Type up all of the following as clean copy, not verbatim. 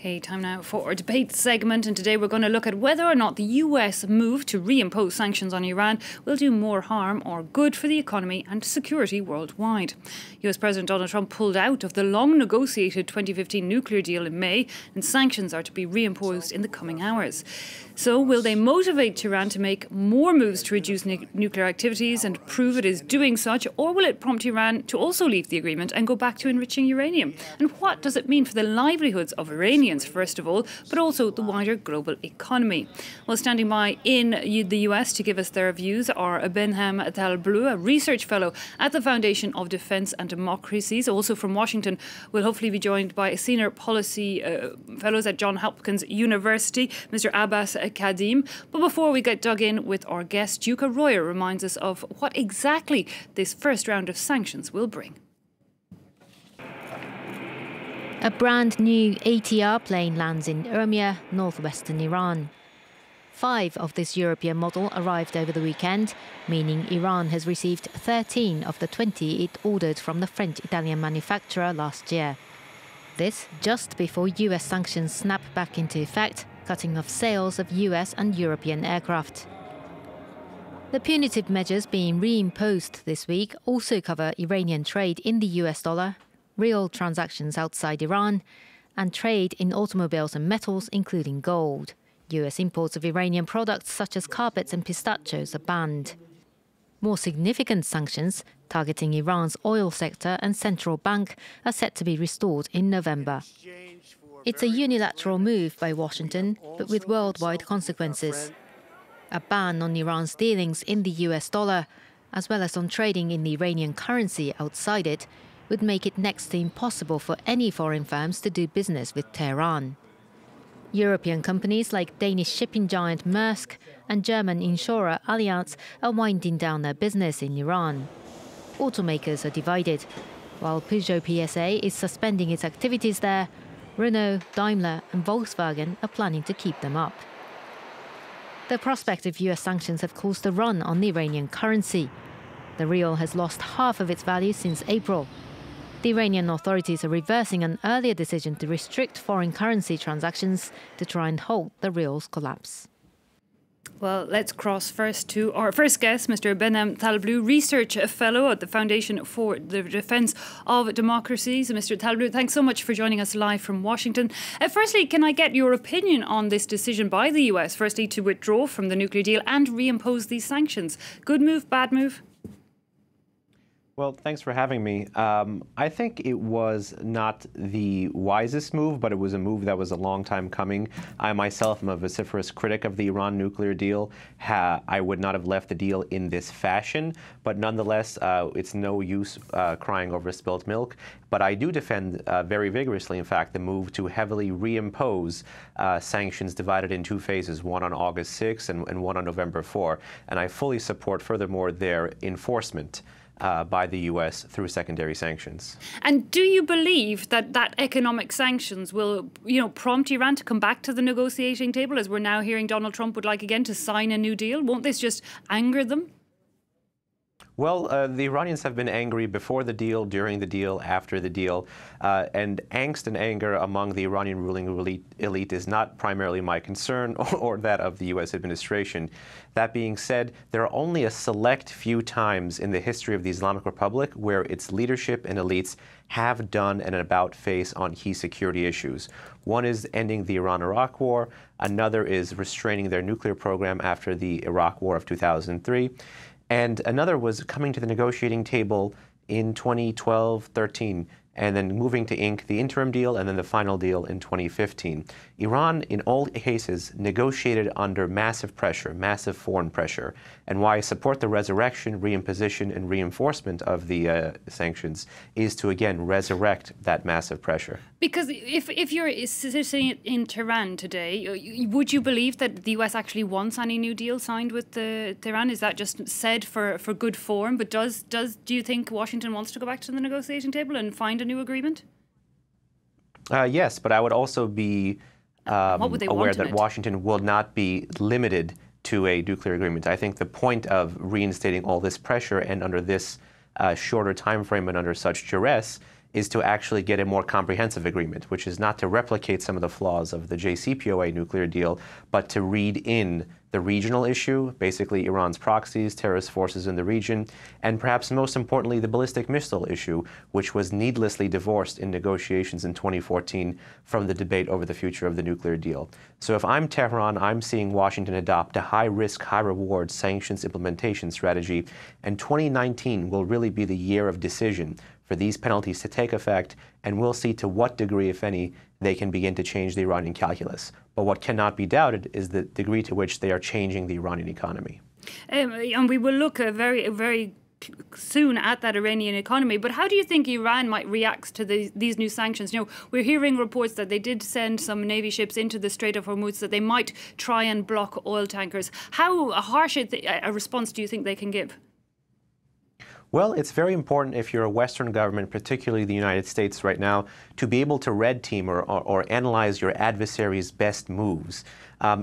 Okay, time now for our debate segment, and today we're going to look at whether or not the US move to reimpose sanctions on Iran will do more harm or good for the economy and security worldwide. US President Donald Trump pulled out of the long-negotiated 2015 nuclear deal in May, and sanctions are to be reimposed in the coming hours. So will they motivate Tehran to make more moves to reduce nuclear activities and prove it is doing such, or will it prompt Iran to also leave the agreement and go back to enriching uranium? And what does it mean for the livelihoods of Iranians, first of all, but also the wider global economy? Well, standing by in the US to give us their views are Benham Talblou, a research fellow at the Foundation of Defense and Democracies. Also from Washington, we'll hopefully be joined by senior policy fellows at Johns Hopkins University, Mr. Abbas Kadim. But before we get dug in with our guest, Duca Royer reminds us of what exactly this first round of sanctions will bring. A brand new ATR plane lands in Urmia, northwestern Iran. 5 of this European model arrived over the weekend, meaning Iran has received 13 of the 20 it ordered from the French-Italian manufacturer last year. This just before US sanctions snap back into effect, cutting off sales of US and European aircraft. The punitive measures being reimposed this week also cover Iranian trade in the US dollar, real transactions outside Iran, and trade in automobiles and metals, including gold. US imports of Iranian products such as carpets and pistachios are banned. More significant sanctions targeting Iran's oil sector and central bank are set to be restored in November. It's a unilateral move by Washington, but with worldwide consequences. A ban on Iran's dealings in the US dollar, as well as on trading in the Iranian currency outside it, would make it next to impossible for any foreign firms to do business with Tehran. European companies like Danish shipping giant Maersk and German insurer Allianz are winding down their business in Iran. Automakers are divided. While Peugeot PSA is suspending its activities there, Renault, Daimler and Volkswagen are planning to keep them up. The prospect of US sanctions have caused a run on the Iranian currency. The rial has lost half of its value since April. The Iranian authorities are reversing an earlier decision to restrict foreign currency transactions to try and halt the rial's collapse. Well, let's cross first to our first guest, Mr. Benham Talblou, research fellow at the Foundation for the Defense of Democracies. Mr. Talblou, thanks so much for joining us live from Washington. Firstly, can I get your opinion on this decision by the US, firstly to withdraw from the nuclear deal and reimpose these sanctions? Good move, bad move? Well, thanks for having me. I think it was not the wisest move, but it was a move that was a long time coming. I myself am a vociferous critic of the Iran nuclear deal. I would not have left the deal in this fashion, but nonetheless, it's no use crying over spilt milk. But I do defend very vigorously, in fact, the move to heavily reimpose sanctions divided in 2 phases, one on August 6 and one on November 4. And I fully support, furthermore, their enforcement by the US through secondary sanctions. And do you believe that economic sanctions will, prompt Iran to come back to the negotiating table, as we're now hearing Donald Trump would like again to sign a new deal? Won't this just anger them? Well, the Iranians have been angry before the deal, during the deal, after the deal, and angst and anger among the Iranian ruling elite is not primarily my concern or that of the U.S. administration. That being said, there are only a select few times in the history of the Islamic Republic where its leadership and elites have done an about-face on key security issues. One is ending the Iran-Iraq war. Another is restraining their nuclear program after the Iraq war of 2003. And another was coming to the negotiating table in 2012-13, and then moving to ink the interim deal and then the final deal in 2015. Iran, in all cases, negotiated under massive pressure, massive foreign pressure. And why I support the resurrection, reimposition, and reinforcement of the sanctions is to, again, resurrect that massive pressure. Because if you're sitting in Tehran today, would you believe that the US actually wants any new deal signed with Tehran? Is that just said for good form? But do you think Washington wants to go back to the negotiating table and find a new agreement? Yes, but I would also be aware that Washington will not be limited to a nuclear agreement. I think the point of reinstating all this pressure and under this shorter time frame and under such duress is to actually get a more comprehensive agreement, which is not to replicate some of the flaws of the JCPOA nuclear deal, but to read in the regional issue, basically Iran's proxies, terrorist forces in the region, and perhaps most importantly, the ballistic missile issue, which was needlessly divorced in negotiations in 2014 from the debate over the future of the nuclear deal. So if I'm Tehran, I'm seeing Washington adopt a high-risk, high-reward sanctions implementation strategy, and 2019 will really be the year of decision for these penalties to take effect, and we'll see to what degree, if any, they can begin to change the Iranian calculus. But what cannot be doubted is the degree to which they are changing the Iranian economy. And we will look very soon at that Iranian economy. But how do you think Iran might react to these new sanctions? You know, we're hearing reports that they did send some Navy ships into the Strait of Hormuz, that they might try and block oil tankers. How harsh a response do you think they can give? Well, it's very important if you're a Western government, particularly the United States right now, to be able to red team or analyze your adversary's best moves.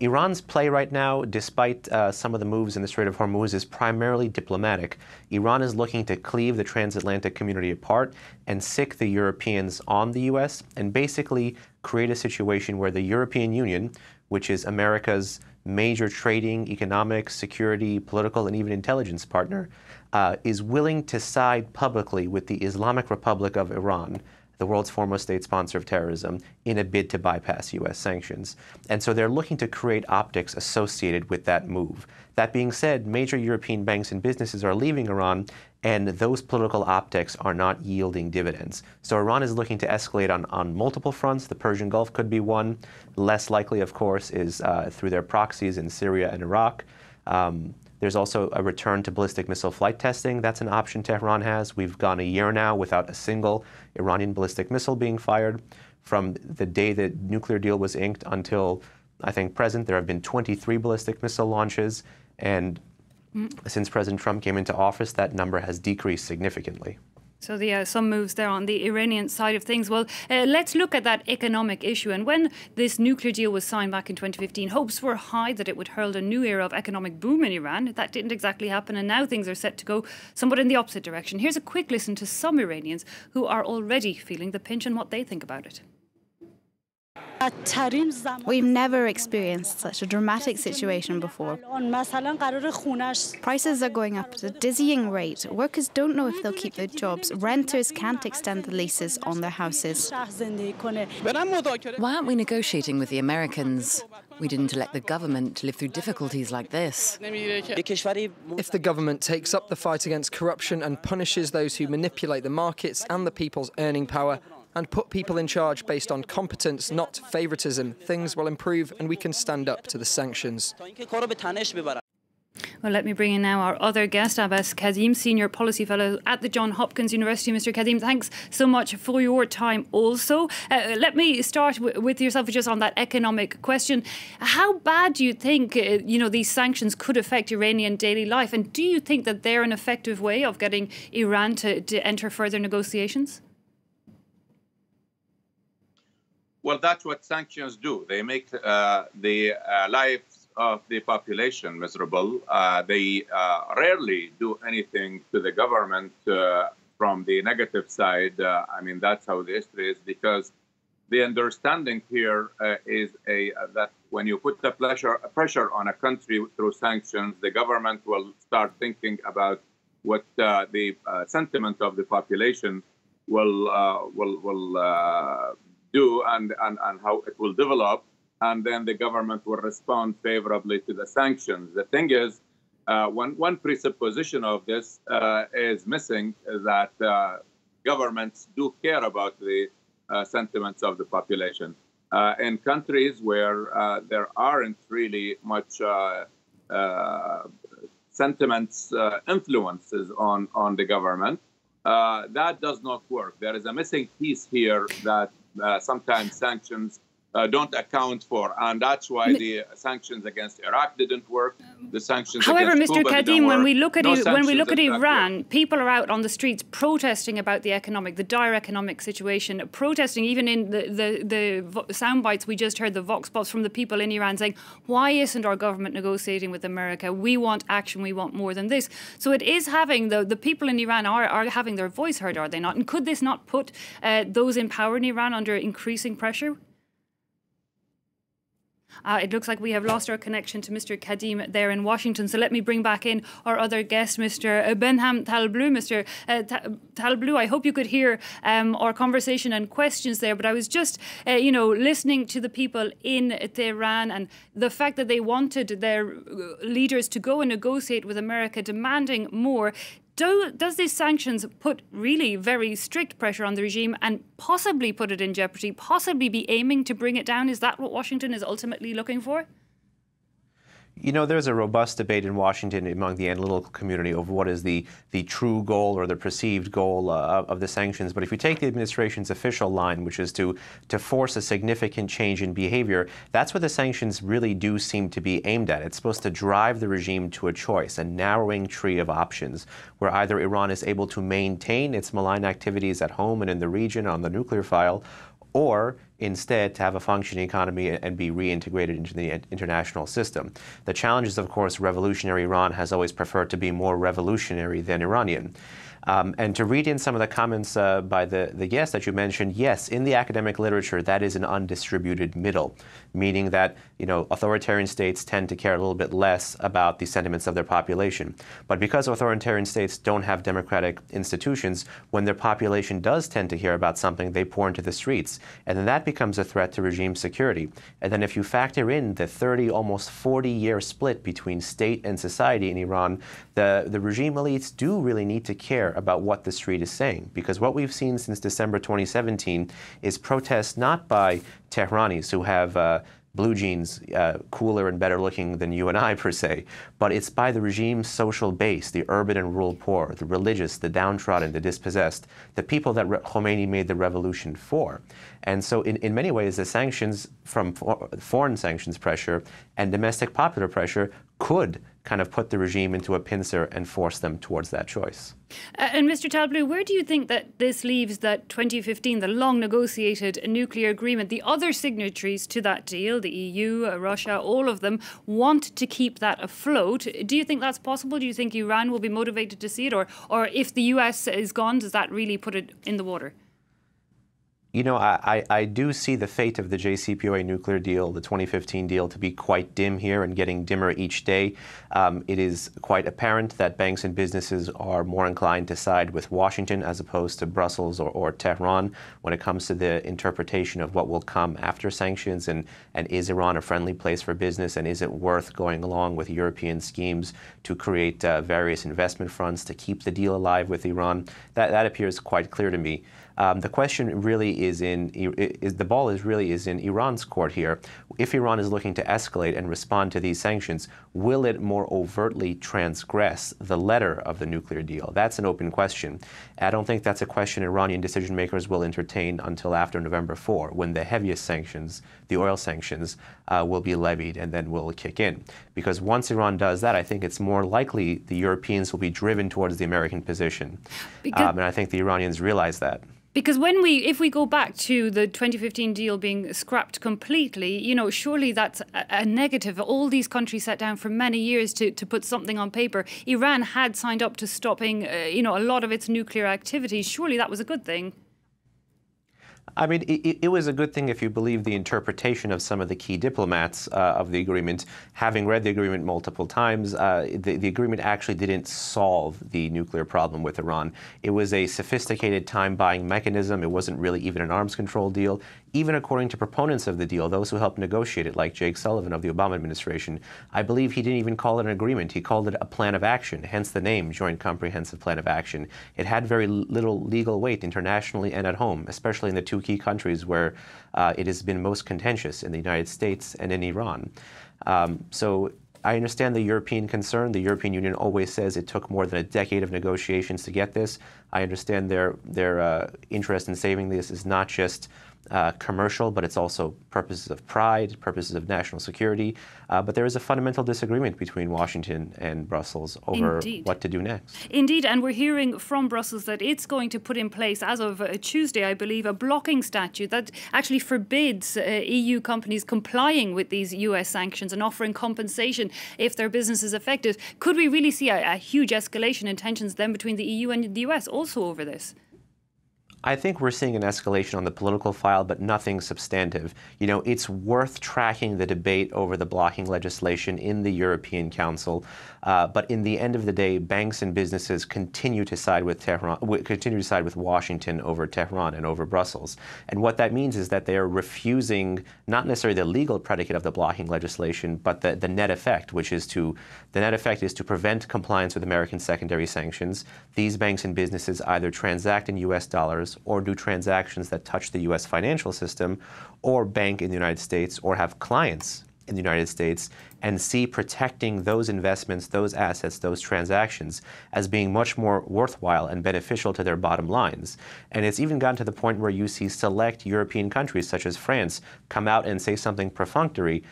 Iran's play right now, despite some of the moves in the Strait of Hormuz, is primarily diplomatic. Iran is looking to cleave the transatlantic community apart and sic the Europeans on the U.S. and basically create a situation where the European Union, which is America's major trading, economic, security, political, and even intelligence partner, is willing to side publicly with the Islamic Republic of Iran, the world's foremost state sponsor of terrorism, in a bid to bypass U.S. sanctions. And so they're looking to create optics associated with that move. That being said, major European banks and businesses are leaving Iran, and those political optics are not yielding dividends. So Iran is looking to escalate on multiple fronts. The Persian Gulf could be one. Less likely, of course, is through their proxies in Syria and Iraq. There's also a return to ballistic missile flight testing. That's an option Tehran has. We've gone a year now without a single Iranian ballistic missile being fired. From the day the nuclear deal was inked until, I think, present, there have been 23 ballistic missile launches. And since President Trump came into office, that number has decreased significantly. So some moves there on the Iranian side of things. Well, let's look at that economic issue. And when this nuclear deal was signed back in 2015, hopes were high that it would herald a new era of economic boom in Iran. That didn't exactly happen, and now things are set to go somewhat in the opposite direction. Here's a quick listen to some Iranians who are already feeling the pinch and what they think about it. We've never experienced such a dramatic situation before. Prices are going up at a dizzying rate. Workers don't know if they'll keep their jobs. Renters can't extend the leases on their houses. Why aren't we negotiating with the Americans? We didn't elect the government to live through difficulties like this. If the government takes up the fight against corruption and punishes those who manipulate the markets and the people's earning power, and put people in charge based on competence, not favouritism, things will improve and we can stand up to the sanctions. Well, let me bring in now our other guest, Abbas Kazim, Senior Policy Fellow at the Johns Hopkins University. Mr. Kazim, thanks so much for your time also. Let me start with yourself just on that economic question. How bad do you think these sanctions could affect Iranian daily life? And do you think that they're an effective way of getting Iran to enter further negotiations? Well, that's what sanctions do. They make the lives of the population miserable. They rarely do anything to the government from the negative side. I mean, that's how the history is, because the understanding here is that when you put the pressure on a country through sanctions, the government will start thinking about what the sentiment of the population will do and how it will develop, and then the government will respond favorably to the sanctions. The thing is, one presupposition of this is missing, is that governments do care about the sentiments of the population. In countries where there aren't really much sentiments, influences on the government, that does not work. There is a missing piece here that sometimes sanctions don't account for. And that's why the sanctions against Iraq didn't work. The sanctions However, against Mr. Cuba Kadim, didn't when work. we look at No Iran, people are out on the streets protesting about the dire economic situation, protesting even in the sound bites we just heard, the vox pops from the people in Iran saying, why isn't our government negotiating with America? We want action, we want more than this. So it is having, the people in Iran are having their voice heard, are they not? And could this not put those in power in Iran under increasing pressure? It looks like we have lost our connection to Mr. Kadim there in Washington. So let me bring back in our other guest, Mr. Benham Talblou. Mr. Talblou, I hope you could hear our conversation and questions there. But I was just, listening to the people in Tehran and the fact that they wanted their leaders to go and negotiate with America, demanding more. Does these sanctions put really very strict pressure on the regime and possibly put it in jeopardy, possibly be aiming to bring it down? Is that what Washington is ultimately looking for? You know, there's a robust debate in Washington among the analytical community over what is the true goal or the perceived goal of the sanctions. But if you take the administration's official line, which is to force a significant change in behavior, that's what the sanctions really do seem to be aimed at. It's supposed to drive the regime to a choice, a narrowing tree of options, where either Iran is able to maintain its malign activities at home and in the region on the nuclear file, or instead to have a functioning economy and be reintegrated into the international system. The challenge is, of course, revolutionary Iran has always preferred to be more revolutionary than Iranian. And to read in some of the comments by the guest that you mentioned, yes, in the academic literature, that is an undistributed middle, meaning that, authoritarian states tend to care a little bit less about the sentiments of their population. But because authoritarian states don't have democratic institutions, when their population does tend to care about something, they pour into the streets. And then that becomes a threat to regime security. And then if you factor in the 30, almost 40-year split between state and society in Iran, the regime elites do really need to care about what the street is saying. Because what we've seen since December 2017 is protests not by Tehranis who have blue jeans, cooler and better looking than you and I per se, but it's by the regime's social base, the urban and rural poor, the religious, the downtrodden, the dispossessed, the people that Khomeini made the revolution for. And so in many ways, the sanctions from foreign sanctions pressure and domestic popular pressure could kind of put the regime into a pincer and force them towards that choice. And Mr. Talblou, where do you think that this leaves that 2015, the long negotiated nuclear agreement? The other signatories to that deal, the EU, Russia, all of them want to keep that afloat. Do you think that's possible? Do you think Iran will be motivated to see it? Or if the US is gone, does that really put it in the water? I do see the fate of the JCPOA nuclear deal, the 2015 deal, to be quite dim here and getting dimmer each day. It is quite apparent that banks and businesses are more inclined to side with Washington as opposed to Brussels or Tehran when it comes to the interpretation of what will come after sanctions and is Iran a friendly place for business, and is it worth going along with European schemes to create various investment fronts to keep the deal alive with Iran. That appears quite clear to me. The question really is the ball is in Iran's court here. If Iran is looking to escalate and respond to these sanctions, will it more overtly transgress the letter of the nuclear deal? That's an open question. I don't think that's a question Iranian decision makers will entertain until after November 4, when the heaviest sanctions, the oil sanctions, will be levied and then will kick in. Because once Iran does that, I think it's more likely the Europeans will be driven towards the American position. And I think the Iranians realize that. Because if we go back to the 2015 deal being scrapped completely, surely that's a negative. All these countries sat down for many years to put something on paper. Iran had signed up to stopping, a lot of its nuclear activities. Surely that was a good thing. I mean, it was a good thing if you believe the interpretation of some of the key diplomats of the agreement. Having read the agreement multiple times, the agreement actually didn't solve the nuclear problem with Iran. It was a sophisticated time-buying mechanism. It wasn't really even an arms control deal. Even according to proponents of the deal, those who helped negotiate it, like Jake Sullivan of the Obama administration, I believe he didn't even call it an agreement. He called it a plan of action, hence the name, Joint Comprehensive Plan of Action. It had very little legal weight internationally and at home, especially in the two key countries where it has been most contentious, in the United States and in Iran. So I understand the European concern. The European Union always says it took more than a decade of negotiations to get this. I understand their interest in saving this is not just commercial, but it's also purposes of pride, purposes of national security. But there is a fundamental disagreement between Washington and Brussels over what to do next. Indeed, and we're hearing from Brussels that it's going to put in place, as of Tuesday, I believe, a blocking statute that actually forbids EU companies complying with these US sanctions and offering compensation if their business is affected. Could we really see a huge escalation in tensions then between the EU and the US also over this? I think we're seeing an escalation on the political file, but nothing substantive. You know, it's worth tracking the debate over the blocking legislation in the European Council, but in the end of the day, banks and businesses continue to side with Washington over Tehran and over Brussels. And what that means is that they are refusing not necessarily the legal predicate of the blocking legislation, but the net effect, the net effect is to prevent compliance with American secondary sanctions. These banks and businesses either transact in US dollars or do transactions that touch the U.S. financial system, or bank in the United States, or have clients in the United States, and see protecting those investments, those assets, those transactions as being much more worthwhile and beneficial to their bottom lines. And it's even gotten to the point where you see select European countries, such as France, come out and say something perfunctory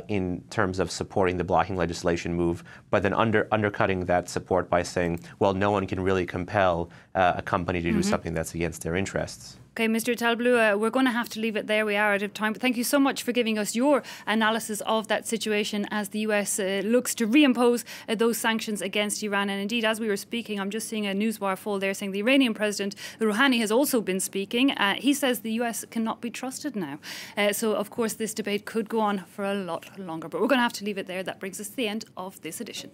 in terms of supporting the blocking legislation move, but then undercutting that support by saying, well, no one can really compel a company to do something that's against their interests. Okay, Mr. Talbleu, we're going to have to leave it there. We are out of time. But thank you so much for giving us your analysis of that situation as the US looks to reimpose those sanctions against Iran. And indeed, as we were speaking, I'm just seeing a newswire fall there saying the Iranian President Rouhani has also been speaking. He says the US cannot be trusted now. So, of course, this debate could go on for a lot longer. But we're going to have to leave it there. That brings us to the end of this edition.